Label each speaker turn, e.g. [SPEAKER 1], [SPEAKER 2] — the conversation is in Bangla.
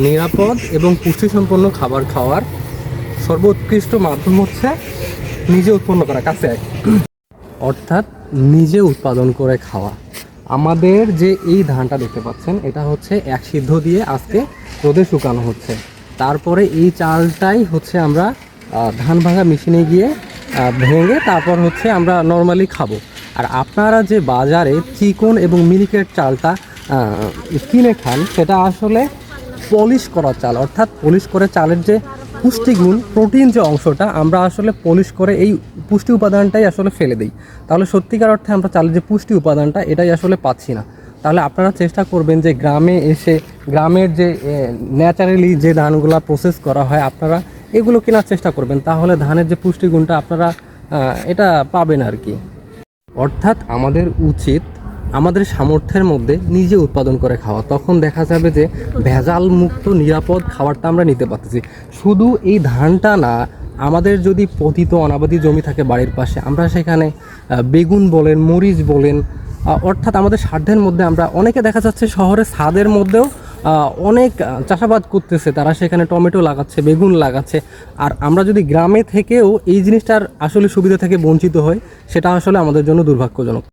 [SPEAKER 1] নিরাপদ এবং পুষ্টিসম্পন্ন খাবার খাওয়ার সর্বোৎকৃষ্ট মাধ্যম হচ্ছে নিজে উৎপন্ন করা, কাছে অর্থাৎ নিজে উৎপাদন করে খাওয়া। আমাদের যে এই ধানটা দেখতে পাচ্ছেন, এটা হচ্ছে এক সিদ্ধ দিয়ে আজকে রোদে শুকানো হচ্ছে। তারপরে এই চালটাই হচ্ছে আমরা ধান ভাঙা মেশিনে গিয়ে ভেঙে তারপর হচ্ছে আমরা নর্মালি খাবো। আর আপনারা যে বাজারে চিকন এবং মিনিকেট চালটা কিনে খান, সেটা আসলে পলিশ করা চাল, অর্থাৎ পলিশ করে চালের যে পুষ্টিগুণ, প্রোটিন যে অংশটা আমরা আসলে পলিশ করে এই পুষ্টি উপাদানটাই আসলে ফেলে দিই। তাহলে সত্যিকার অর্থে আমরা চালের যে পুষ্টি উপাদানটা এটাই আসলে পাচ্ছি না। তাহলে আপনারা চেষ্টা করবেন যে গ্রামে এসে গ্রামের যে ন্যাচারালি যে ধানগুলো প্রসেস করা হয় আপনারা এগুলো কেনার চেষ্টা করবেন, তাহলে ধানের যে পুষ্টিগুণটা আপনারা এটা পাবেন আর কি। অর্থাৎ আমাদের উচিত আমাদের সামর্থ্যের মধ্যে নিজে উৎপাদন করে খাওয়া, তখন দেখা যাবে যে ভেজাল মুক্ত নিরাপদ খাবারটা আমরা নিতে পারতেছি। শুধু এই ধানটা না, আমাদের যদি পতিত অনাবাদি জমি থাকে বাড়ির পাশে, আমরা সেখানে বেগুন বলেন, মরিচ বলেন, অর্থাৎ আমাদের সাধ্যের মধ্যে আমরা অনেকে দেখা যাচ্ছে শহরের ছাদের মধ্যেও অনেক চাষাবাদ করতেছে, তারা সেখানে টমেটো লাগাচ্ছে, বেগুন লাগাচ্ছে। আর আমরা যদি গ্রামে থেকেও এই জিনিসটার আসলে সুবিধা থেকে বঞ্চিত হই, সেটা আসলে আমাদের জন্য দুর্ভাগ্যজনক।